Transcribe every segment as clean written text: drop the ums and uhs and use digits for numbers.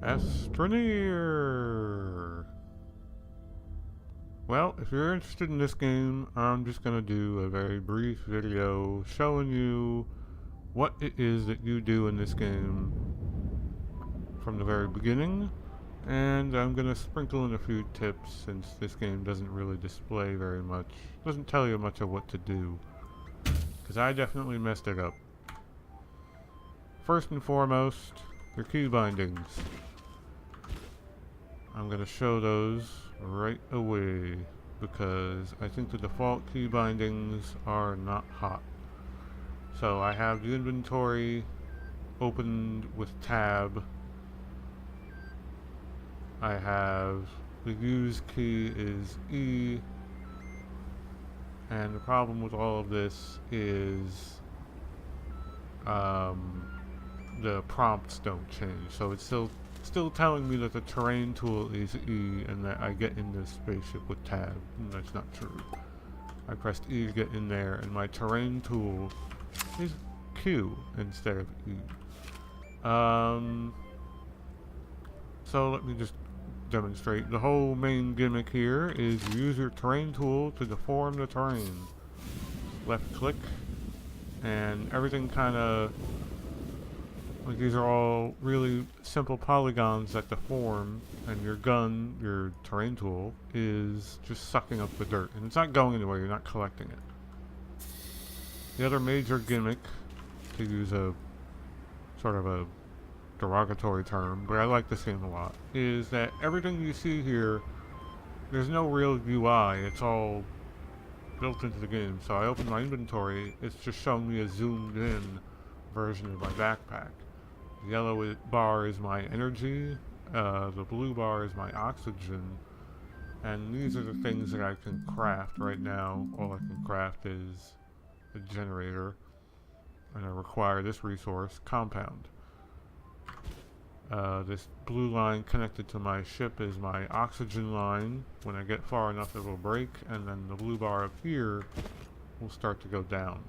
Astroneer! Well, if you're interested in this game, I'm just going to do a very brief video showing you what it is that you do in this game from the very beginning, and I'm going to sprinkle in a few tips since this game doesn't really display very much, doesn't tell you much of what to do, because I definitely messed it up. First and foremost, your key bindings. I'm going to show those right away because I think the default key bindings are not hot. So I have the inventory opened with tab. I have the use key is E, and the problem with all of this is the prompts don't change, so it's still telling me that the terrain tool is E and that I get in this spaceship with tab, and that's not true. I pressed E to get in there, and my terrain tool is Q instead of E. So let me just demonstrate. The whole main gimmick here is you use your terrain tool to deform the terrain. Left click, and everything kind of, like, these are all really simple polygons that deform, and your gun, your terrain tool, is just sucking up the dirt. And it's not going anywhere, you're not collecting it. The other major gimmick, to use a sort of a derogatory term, but I like this game a lot, is that everything you see here, there's no real UI, it's all built into the game. So I open my inventory, it's just showing me a zoomed in version of my backpack. The yellow bar is my energy, the blue bar is my oxygen, and these are the things that I can craft right now. All I can craft is a generator, and I require this resource, compound. This blue line connected to my ship is my oxygen line. When I get far enough it will break, and then the blue bar up here will start to go down.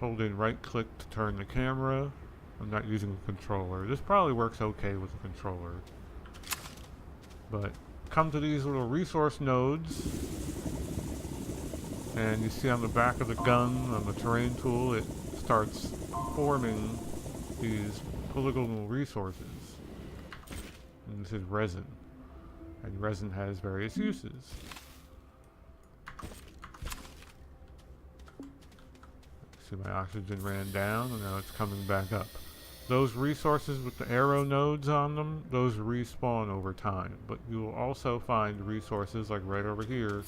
Hold in right click to turn the camera. I'm not using a controller. This probably works okay with a controller. But come to these little resource nodes, and you see on the back of the gun, on the terrain tool, it starts forming these polygonal resources. And this is resin. And resin has various uses. See, my oxygen ran down, and now it's coming back up. Those resources with the arrow nodes on them, those respawn over time. But you will also find resources, like right over here,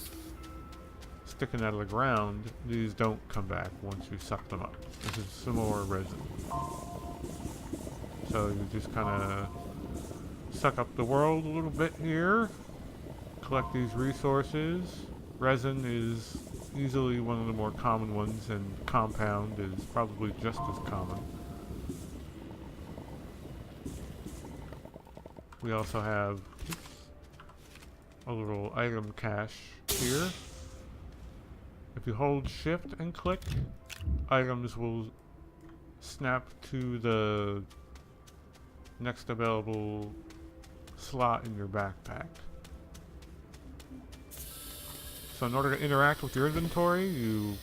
sticking out of the ground. These don't come back once you suck them up. This is some more resin. So you just kind of suck up the world a little bit here. Collect these resources. Resin is easily one of the more common ones, and compound is probably just as common. We also have a little item cache here. If you hold shift and click, items will snap to the next available slot in your backpack. So in order to interact with your inventory, you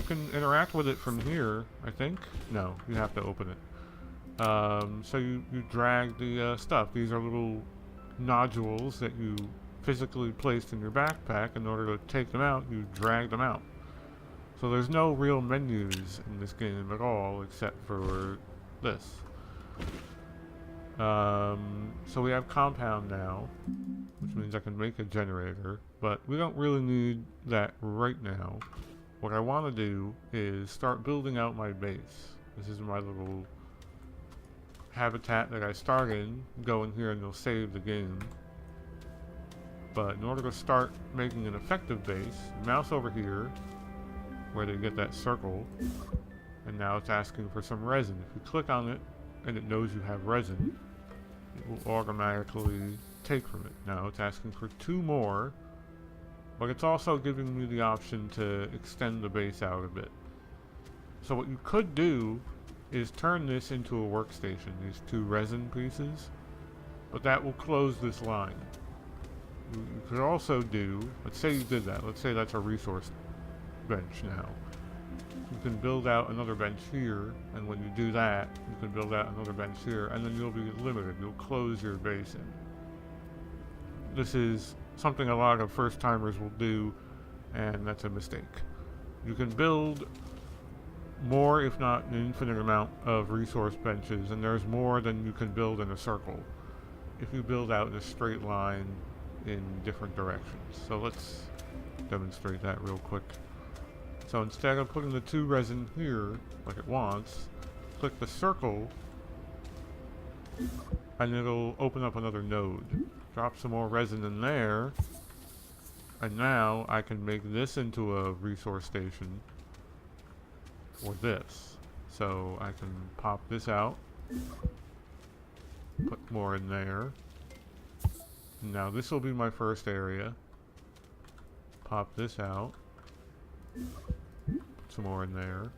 can interact with it from here, I think. No, you have to open it. So you drag the stuff. These are little nodules that you physically placed in your backpack. In order to take them out, you drag them out. So there's no real menus in this game at all, except for this. So we have compound now, which means I can make a generator, but we don't really need that right now. What I want to do is start building out my base. This is my little habitat that I start in. Go in here and you'll save the game. But in order to start making an effective base, mouse over here, where you get that circle, and now it's asking for some resin. If you click on it, and it knows you have resin, it will automatically take from it. Now it's asking for 2 more, but it's also giving me the option to extend the base out a bit. So what you could do is turn this into a workstation, these 2 resin pieces, but that will close this line. You could also do, let's say you did that, let's say that's a resource bench now. You can build out another bench here, and when you do that, you can build out another bench here, and then you'll be limited. You'll close your base in. This is something a lot of first-timers will do, and that's a mistake. You can build more, if not an infinite amount, of resource benches, and there's more than you can build in a circle if you build out in a straight line in different directions. So let's demonstrate that real quick. So instead of putting the 2 resin here, like it wants, click the circle, and it'll open up another node. Drop some more resin in there, and now I can make this into a resource station for this. So I can pop this out, put more in there. Now this will be my first area. Pop this out. Put some more in there.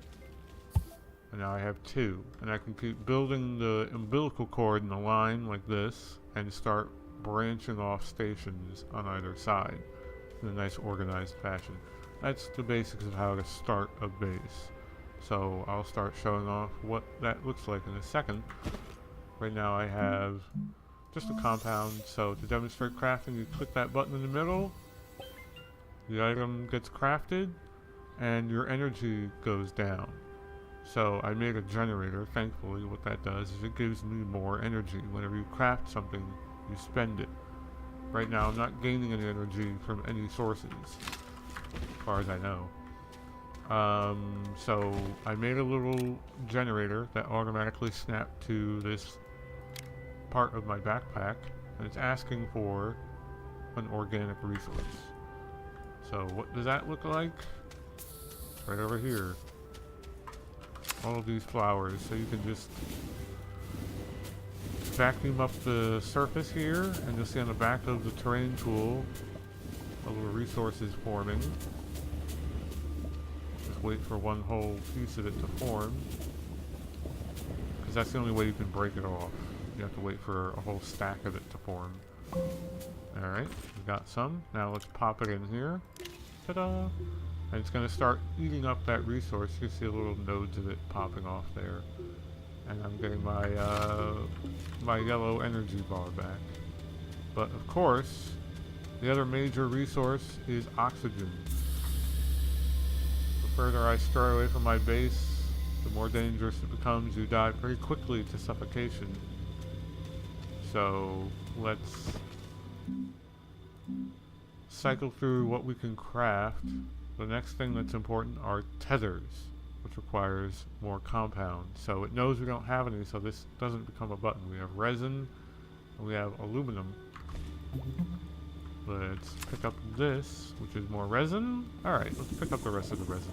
And now I have 2. And I can keep building the umbilical cord in a line like this and start branching off stations on either side in a nice organized fashion. That's the basics of how to start a base. So I'll start showing off what that looks like in a second. Right now I have just a compound, so to demonstrate crafting, you click that button in the middle, the item gets crafted, and your energy goes down. So I made a generator. Thankfully what that does is it gives me more energy. Whenever you craft something, you spend it. Right now I'm not gaining any energy from any sources, as far as I know. So I made a little generator that automatically snapped to this part of my backpack, and it's asking for an organic resource. So what does that look like? It's right over here. All of these flowers, so you can just vacuum up the surface here, and you'll see on the back of the terrain tool a little resource is forming. Just wait for one whole piece of it to form, because that's the only way you can break it off. You have to wait for a whole stack of it to form. Alright, we got some. Now let's pop it in here. Ta-da! And it's going to start eating up that resource. You see a little nodes of it popping off there. And I'm getting my my yellow energy bar back. But of course, the other major resource is oxygen. The further I stray away from my base, the more dangerous it becomes. You die pretty quickly to suffocation. So let's cycle through what we can craft. The next thing that's important are tethers, which requires more compound. So it knows we don't have any, so this doesn't become a button. We have resin, and we have aluminum. Let's pick up this, which is more resin. Alright, let's pick up the rest of the resin.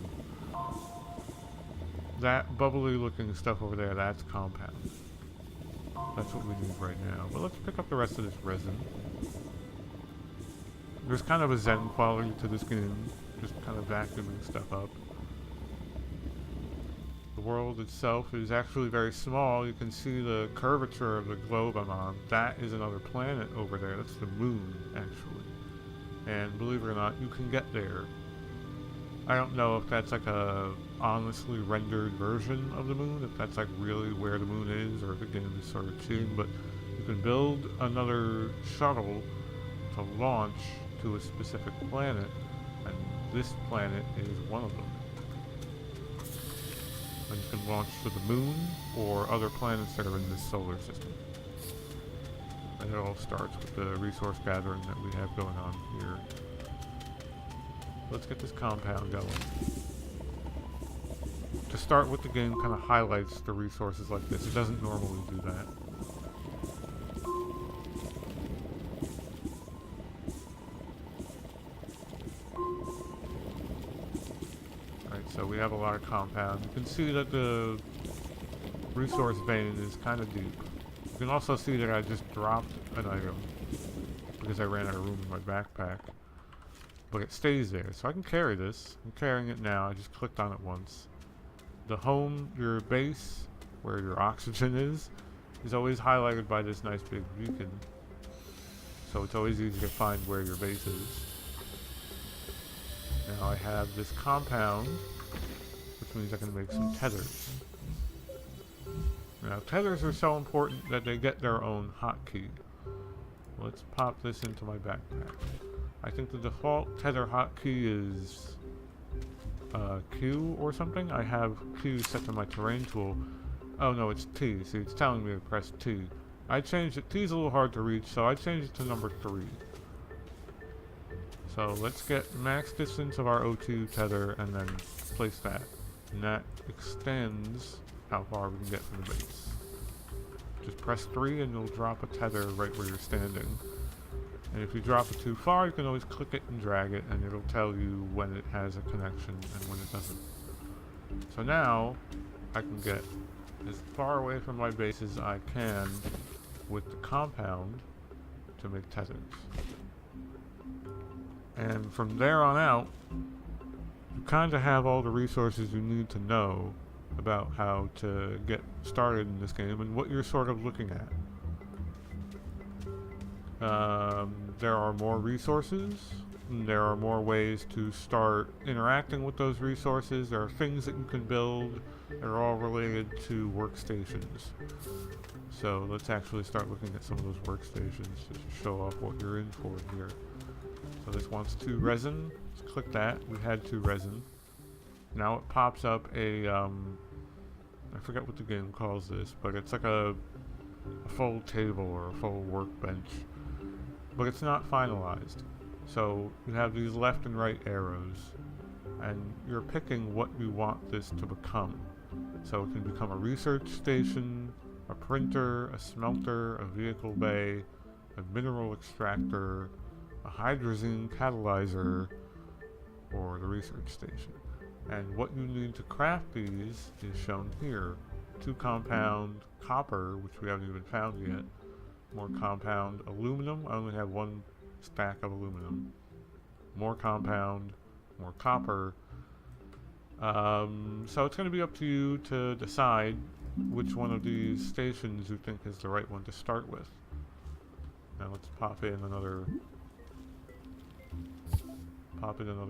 That bubbly looking stuff over there, that's compound. That's what we need right now. But let's pick up the rest of this resin. There's kind of a zen quality to this game, just kind of vacuuming stuff up. The world itself is actually very small. You can see the curvature of the globe I'm on. That is another planet over there. That's the moon, actually. And believe it or not, you can get there. I don't know if that's like a honestly rendered version of the moon, if that's like really where the moon is, or if the game is sort of cheating, but you can build another shuttle to launch to a specific planet, and this planet is one of them. And you can launch to the moon or other planets that are in this solar system. And it all starts with the resource gathering that we have going on here. Let's get this compound going. To start with, the game kind of highlights the resources like this. It doesn't normally do that. Alright, so we have a lot of compound. You can see that the resource vein is kind of deep. You can also see that I just dropped an item because I ran out of room in my backpack. But it stays there, so I can carry this. I'm carrying it now. I just clicked on it once. The home, your base, where your oxygen is always highlighted by this nice big beacon. So it's always easy to find where your base is. Now I have this compound, which means I can make some tethers. Now tethers are so important that they get their own hotkey. Let's pop this into my backpack. I think the default tether hotkey is Q or something. I have Q set to my terrain tool. Oh no, it's T. See, it's telling me to press T. I changed it. T's a little hard to reach, so I changed it to number 3. So let's get max distance of our O2 tether and then place that. And that extends how far we can get from the base. Just press 3 and you'll drop a tether right where you're standing. And if you drop it too far, you can always click it and drag it, and it'll tell you when it has a connection and when it doesn't. So now, I can get as far away from my base as I can with the compound to make tethers. And from there on out, you kind of have all the resources you need to know about how to get started in this game and what you're sort of looking at. There are more resources. There are more ways to start interacting with those resources. There are things that you can build that are all related to workstations. So let's actually start looking at some of those workstations to show off what you're in for here. So this wants 2 resin. Let's click that. We had 2 resin. Now it pops up a, I forget what the game calls this, but it's like a full table or a full workbench. But it's not finalized. So you have these left and right arrows, and you're picking what you want this to become. So it can become a research station, a printer, a smelter, a vehicle bay, a mineral extractor, a hydrazine catalyzer, or the research station. And what you need to craft these is shown here. 2 compound copper, which we haven't even found yet. More compound aluminum. I only have 1 stack of aluminum. More compound, more copper. So it's going to be up to you to decide which one of these stations you think is the right one to start with. Now let's pop in another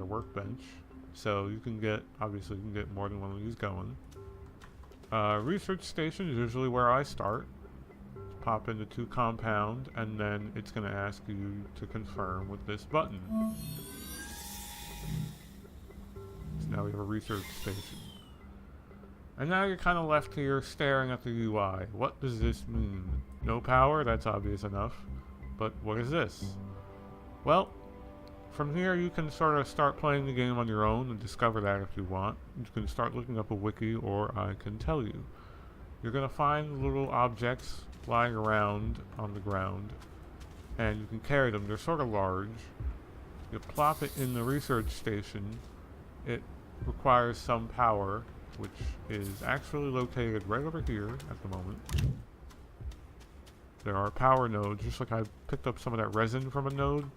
workbench. So you can get, obviously you can get more than one of these going. Research station is usually where I start. Pop into 2 compound, and then it's going to ask you to confirm with this button. So now we have a research station. And now you're kind of left here staring at the UI. What does this mean? No power? That's obvious enough. But what is this? Well, from here you can sort of start playing the game on your own and discover that if you want. You can start looking up a wiki, or I can tell you. You're going to find little objects lying around on the ground, and you can carry them. They're sort of large. You plop it in the research station. It requires some power, which is actually located right over here at the moment. There are power nodes, just like I picked up some of that resin from a node.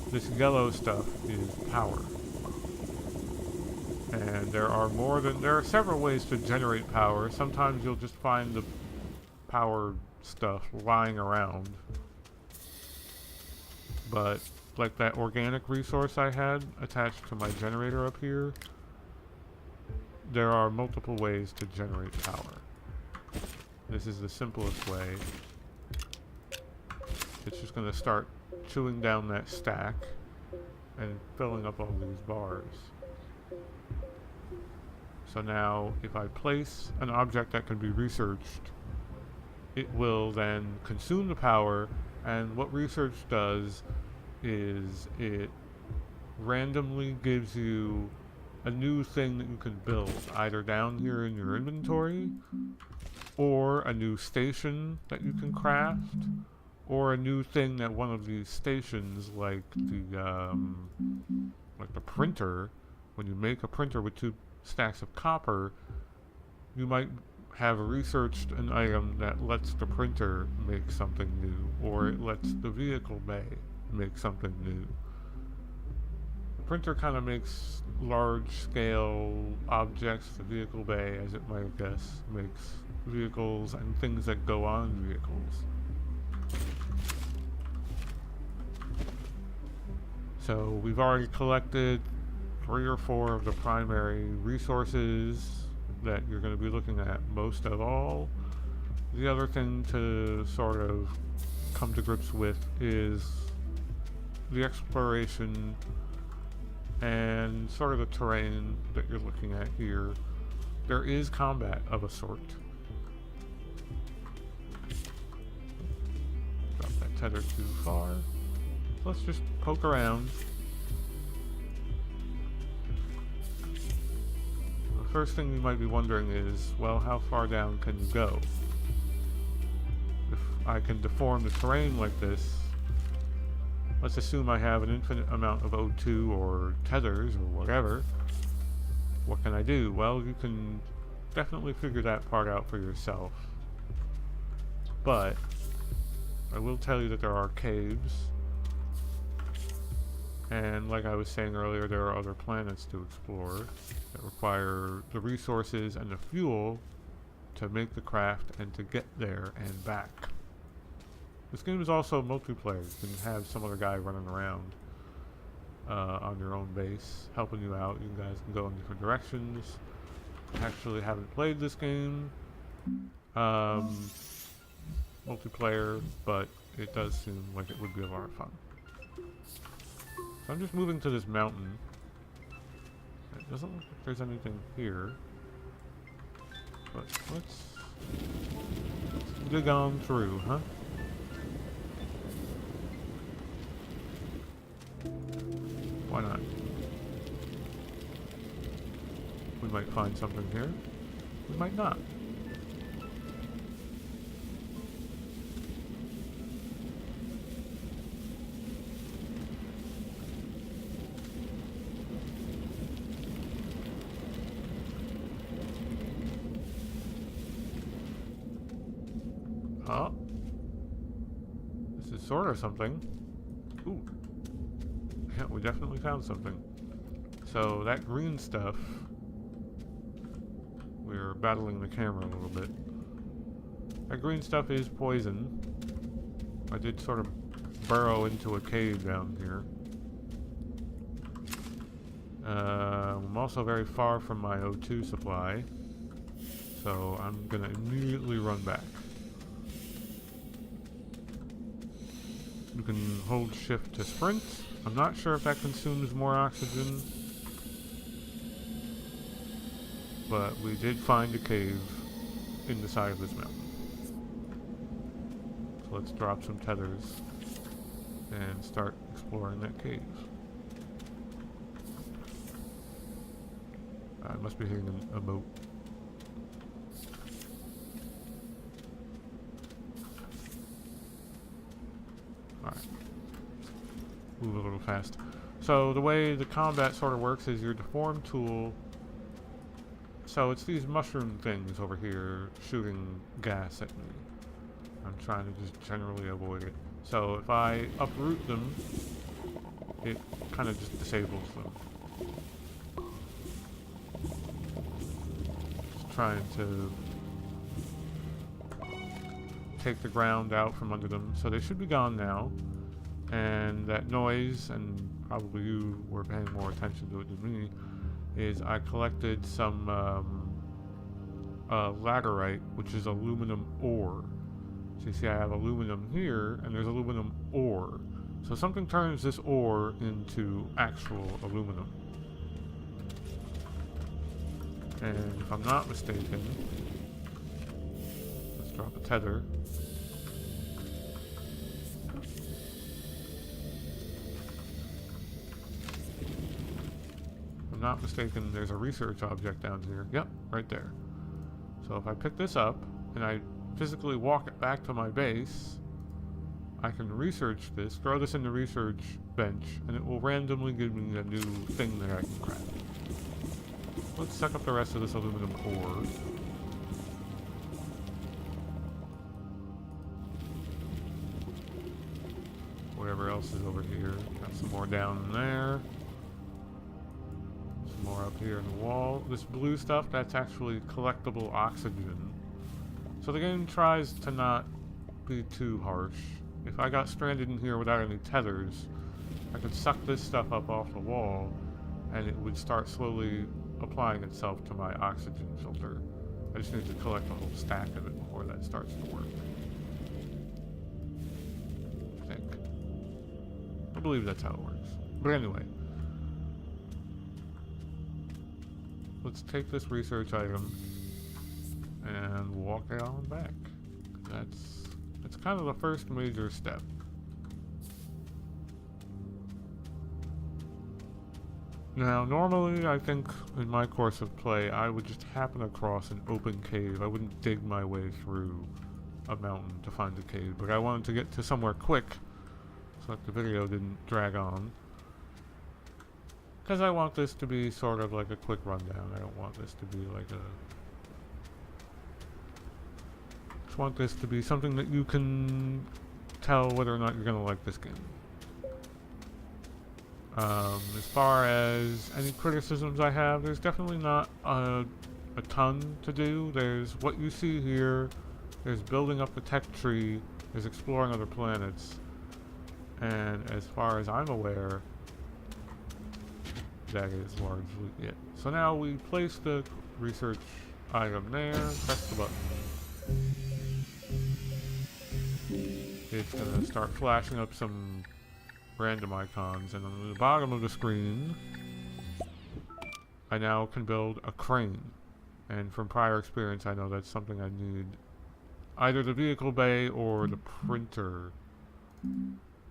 This yellow stuff is power. And there are several ways to generate power. Sometimes you'll just find the power stuff lying around. But like that organic resource I had attached to my generator up here, there are multiple ways to generate power. This is the simplest way. It's just going to start chewing down that stack and filling up all these bars. So now, if I place an object that can be researched, it will then consume the power, and what research does is it randomly gives you a new thing that you can build, either down here in your inventory, or a new station that you can craft, or a new thing that one of these stations, like the printer, when you make a printer with 2 stacks of copper, you might have researched an item that lets the printer make something new, or it lets the vehicle bay make something new. printer kind of makes large-scale objects. The vehicle bay, as it might guess, makes vehicles and things that go on vehicles. So we've already collected 3 or 4 of the primary resources that you're going to be looking at most of all. The other thing to sort of come to grips with is the exploration and sort of the terrain that you're looking at here. There is combat of a sort. Drop that tether too far. Let's just poke around. The first thing you might be wondering is, well, how far down can you go? If I can deform the terrain like this, let's assume I have an infinite amount of O2 or tethers or whatever. What can I do? Well, you can definitely figure that part out for yourself. But I will tell you that there are caves. And like I was saying earlier, there are other planets to explore that require the resources and the fuel to make the craft and to get there and back. This game is also multiplayer. You can have some other guy running around on your own base, helping you out. You guys can go in different directions. I actually haven't played this game multiplayer, but it does seem like it would be a lot of fun. So I'm just moving to this mountain. It doesn't look like there's anything here. But let's dig on through, huh? Why not? We might find something here. We might not. Huh? This is sort of something. Ooh. Yeah, we definitely found something. So that green stuff, we're battling the camera a little bit. That green stuff is poison. I did sort of burrow into a cave down here. I'm also very far from my O2 supply, so I'm gonna immediately run back. You can hold shift to sprint. I'm not sure if that consumes more oxygen, but we did find a cave in the side of this mountain. So let's drop some tethers and start exploring that cave. I must be hitting a boat. Alright. Move a little fast. So the way the combat sort of works is your deform tool. So it's these mushroom things over here shooting gas at me. I'm trying to just generally avoid it. So if I uproot them, it kind of just disables them. Just trying to take the ground out from under them. So they should be gone now. And that noise, and probably you were paying more attention to it than me, is I collected some laterite, which is aluminum ore. So you see I have aluminum here, and there's aluminum ore. So something turns this ore into actual aluminum. And if I'm not mistaken, let's drop a tether. Not mistaken, there's a research object down here. Yep, right there. So if I pick this up and I physically walk it back to my base, I can research this, throw this in the research bench, and it will randomly give me a new thing that I can craft. Let's suck up the rest of this aluminum ore. Whatever else is over here. Got some more down in there. some more up here in the wall. This blue stuff, that's actually collectible oxygen. So the game tries to not be too harsh. If I got stranded in here without any tethers, I could suck this stuff up off the wall, and it would start slowly applying itself to my oxygen filter. I just need to collect a whole stack of it before that starts to work. I think. I believe that's how it works. But anyway. Let's take this research item and walk it on back. That's kind of the first major step. Now, normally, I think in my course of play, I would just happen across an open cave. I wouldn't dig my way through a mountain to find the cave, but I wanted to get to somewhere quick so that the video didn't drag on. Because I want this to be sort of like a quick rundown. I don't want this to be like a... just want this to be something that you can tell whether or not you're going to like this game. As far as any criticisms I have, there's definitely not a ton to do. There's what you see here, there's building up the tech tree, there's exploring other planets, and as far as I'm aware, that is largely it. So now we place the research item there, press the button. It's gonna start flashing up some random icons, and on the bottom of the screen I now can build a crane, and from prior experience I know that's something I need either the vehicle bay or the printer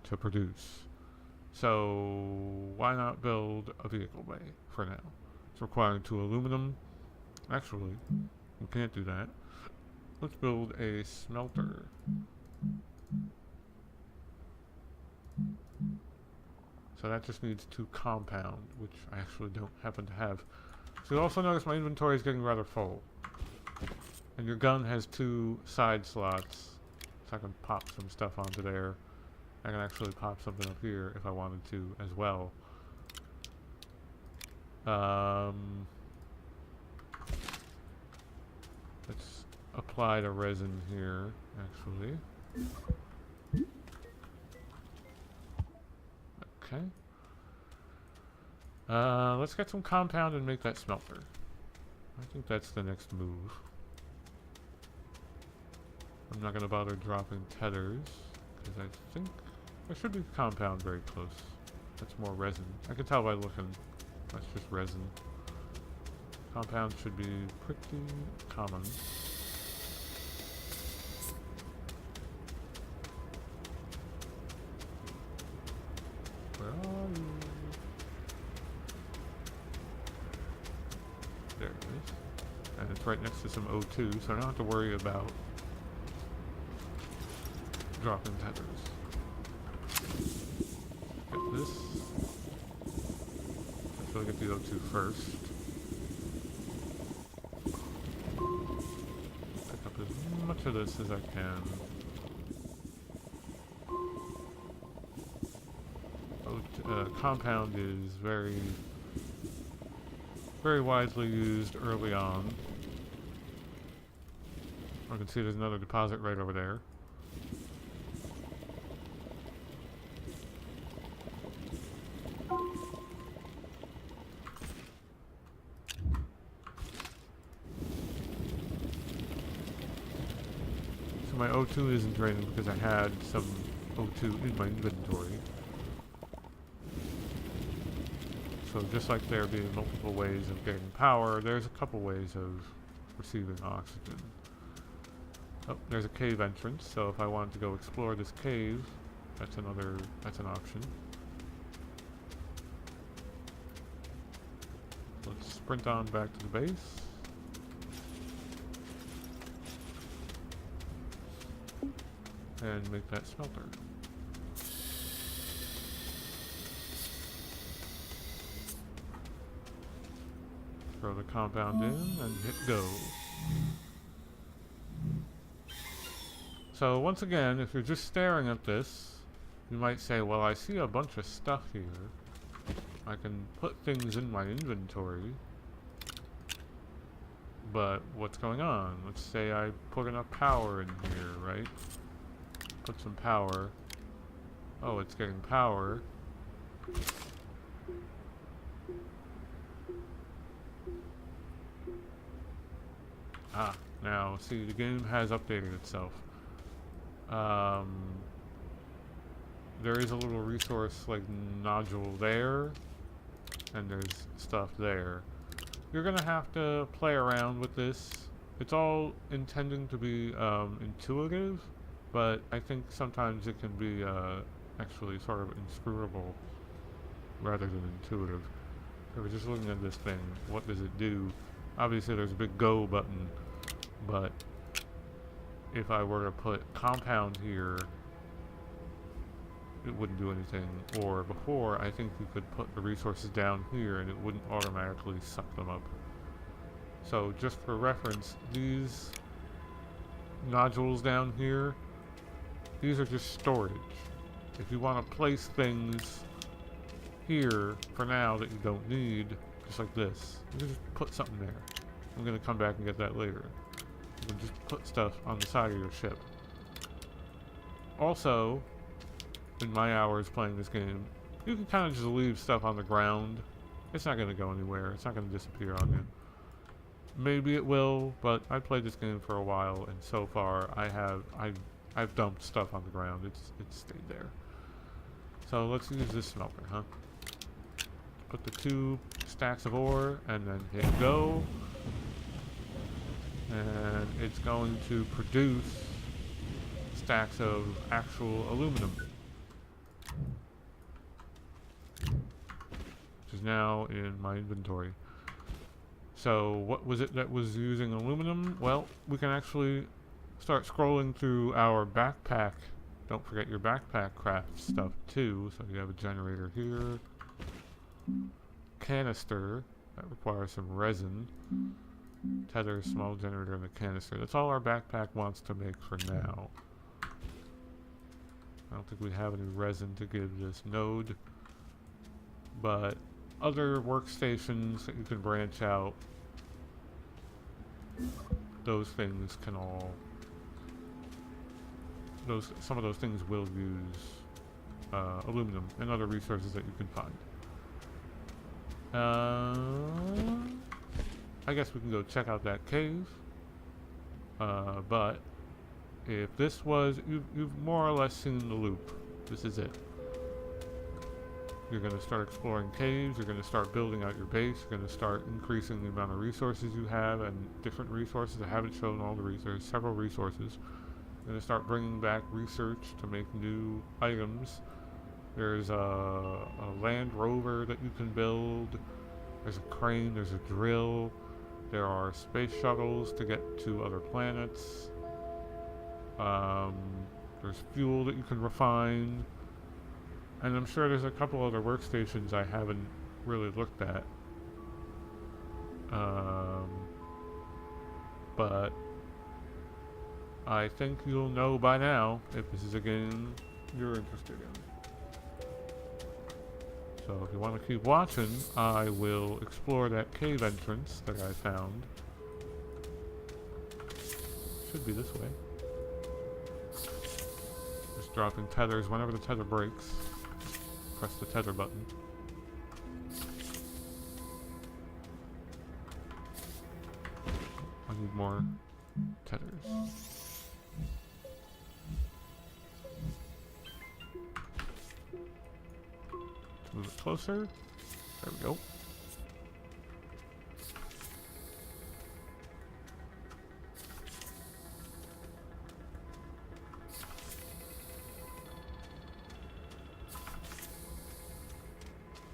to produce. So why not build a vehicle bay for now? It's requiring 2 aluminum. Actually, we can't do that. Let's build a smelter. So that just needs 2 compound, which I actually don't happen to have. So you'll also notice my inventory is getting rather full. And your gun has 2 side slots, so I can pop some stuff onto there. I can actually pop something up here if I wanted to as well. Let's apply the resin here, actually. Okay. Let's get some compound and make that smelter. I think that's the next move. I'm not going to bother dropping tethers, because I think there should be compound very close. That's more resin. I can tell by looking. That's just resin. Compound should be pretty common. Where are you? There it is. And it's right next to some O2, so I don't have to worry about dropping tethers. Get this. Let's go get the O2 first. Pick up as much of this as I can. Compound is very widely used early on. I can see there's another deposit right over there. So my O2 isn't draining because I had some O2 in my inventory. So just like there being multiple ways of getting power, there's a couple ways of receiving oxygen. Oh, there's a cave entrance, so if I wanted to go explore this cave, that's an option. Let's sprint on back to the base. And make that smelter. Throw the compound in and hit go. So once again, if you're just staring at this, you might say, well, I see a bunch of stuff here. I can put things in my inventory, but what's going on? Let's say I put enough power in here, right? Put some power. Oh, it's getting power. Ah, now, see, the game has updated itself. There is a little resource, like, nodule there, and there's stuff there. You're gonna have to play around with this. It's all intending to be, intuitive, but I think sometimes it can be, actually sort of inscrutable rather than intuitive. If we're just looking at this thing, what does it do? Obviously there's a big go button, but if I were to put compound here, it wouldn't do anything. Or before, I think you could put the resources down here and it wouldn't automatically suck them up. So just for reference, these nodules down here, these are just storage. If you want to place things here for now that you don't need, just like this, you can just put something there. I'm going to come back and get that later. You can just put stuff on the side of your ship. Also, in my hours playing this game, you can kind of just leave stuff on the ground. It's not going to go anywhere. It's not going to disappear on you. Maybe it will, but I played this game for a while, and so far I've dumped stuff on the ground. It's stayed there. So let's use this smelter, huh? Put the 2 stacks of ore, and then hit go. And it's going to produce stacks of actual aluminum, which is now in my inventory. So what was it that was using aluminum? Well, we can actually start scrolling through our backpack. Don't forget your backpack craft stuff too. So you have a generator here. Canister, that requires some resin. Tether, small generator, and the canister. That's all our backpack wants to make for now. I don't think we have any resin to give this node. But other workstations that you can branch out, those things can all... some of those things will use aluminum and other resources that you can find. I guess we can go check out that cave. But if this was... You've more or less seen the loop. This is it. You're going to start exploring caves, you're going to start building out your base, you're going to start increasing the amount of resources you have, and different resources. I haven't shown all the resources, several resources. You're going to start bringing back research to make new items. There's a land rover that you can build, there's a crane, there's a drill, there are space shuttles to get to other planets, there's fuel that you can refine. And I'm sure there's a couple other workstations I haven't really looked at. But I think you'll know by now if this is a game you're interested in. So if you want to keep watching, I will explore that cave entrance that I found. Should be this way. Just dropping tethers whenever the tether breaks. Press the tether button. I need more tethers. Move it closer. There we go.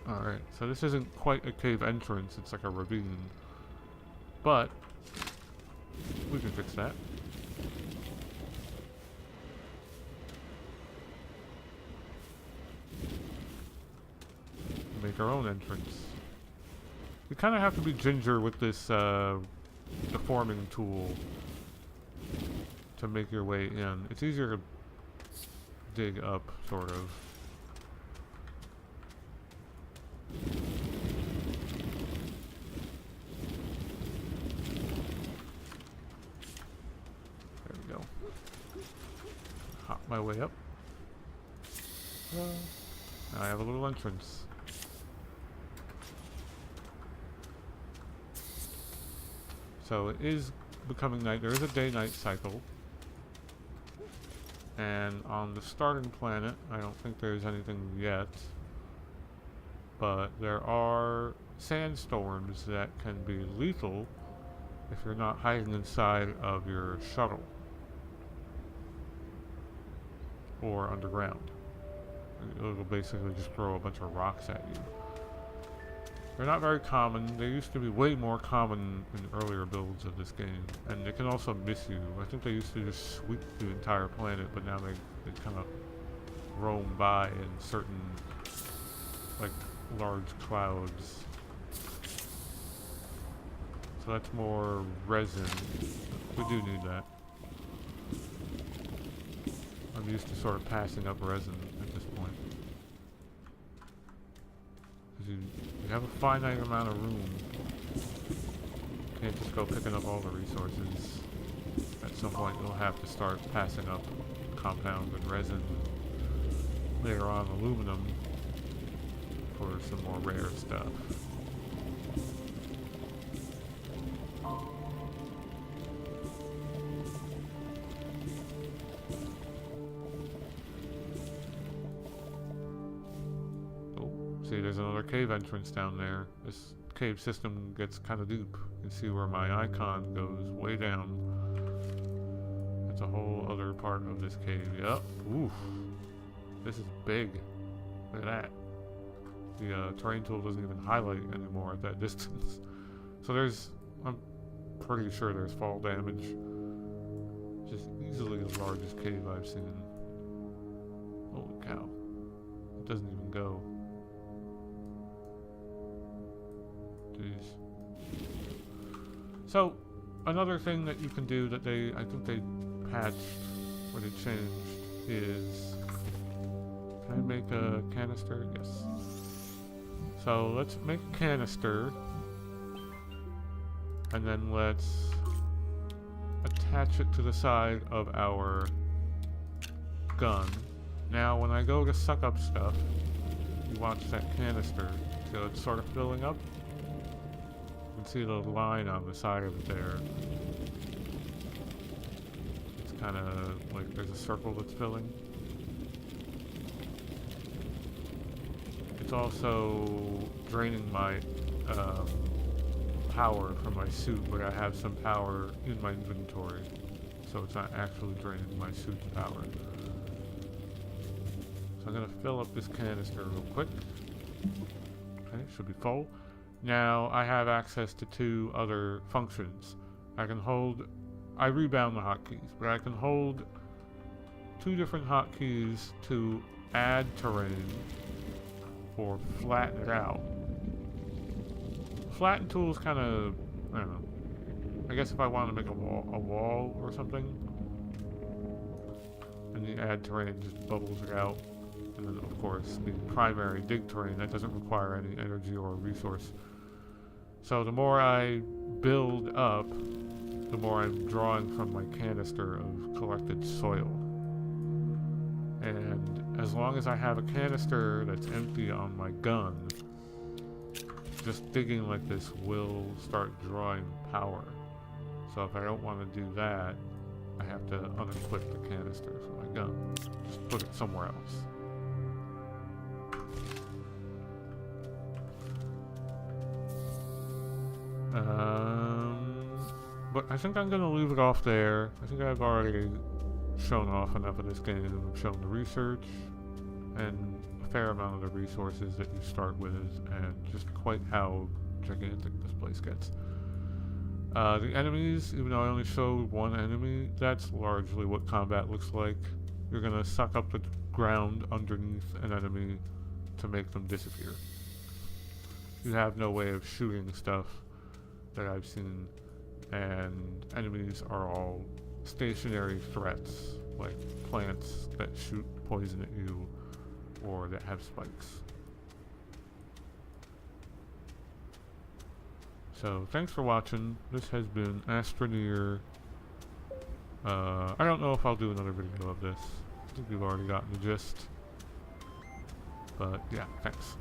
Alright, so this isn't quite a cave entrance, it's like a ravine. But we can fix that. Make our own entrance. You kind of have to be ginger with this deforming tool to make your way in. It's easier to dig up, sort of. my way up. Now I have a little entrance. So it is becoming night. There is a day-night cycle. And on the starting planet, I don't think there's anything yet. But there are sandstorms that can be lethal if you're not hiding inside of your shuttle. Or underground. It'll basically just throw a bunch of rocks at you. They're not very common. They used to be way more common in earlier builds of this game. And they can also miss you. I think they used to just sweep the entire planet, but now they kind of roam by in certain, like, large clouds. So that's more resin. We do need that. I'm used to sort of passing up resin at this point. You have a finite amount of room. You can't just go picking up all the resources. At some point you'll have to start passing up compound and resin. Later on aluminum for some more rare stuff. See, there's another cave entrance down there. This cave system gets kind of deep. You can see where my icon goes way down. That's a whole other part of this cave. Yep. Oof. This is big. Look at that. The terrain tool doesn't even highlight anymore at that distance. So I'm pretty sure there's fall damage. Just easily the largest cave I've seen. Holy cow. It doesn't even go. So, another thing that you can do that I think they patched, or they changed, is, can I make a canister? Yes. So, let's make a canister, and then let's attach it to the side of our gun. Now, when I go to suck up stuff, you watch that canister, so it's sort of filling up. You can see the line on the side of it there. It's kind of like there's a circle that's filling. It's also draining my power from my suit, but I have some power in my inventory, so it's not actually draining my suit's power. So I'm going to fill up this canister real quick. Okay, should be full. Now I have access to two other functions. I rebound the hotkeys, but I can hold two different hotkeys to add terrain or flatten it out. Flatten tool is kind of, I don't know. I guess if I want to make a wall or something, and the add terrain just bubbles it out. And then, of course, the primary dig terrain, that doesn't require any energy or resource. So the more I build up, the more I'm drawing from my canister of collected soil. And as long as I have a canister that's empty on my gun, just digging like this will start drawing power. So if I don't want to do that, I have to unequip the canister from my gun. Just put it somewhere else. But I think I'm going to leave it off there. I think I've already shown off enough of this game. I've shown the research and a fair amount of the resources that you start with and just quite how gigantic this place gets. The enemies, even though I only showed one enemy, that's largely what combat looks like. You're going to suck up the ground underneath an enemy to make them disappear. You have no way of shooting stuff that I've seen, and enemies are all stationary threats, like plants that shoot poison at you or that have spikes. So thanks for watching. This has been Astroneer. I don't know if I'll do another video of this. think you've already gotten the gist. But yeah, thanks.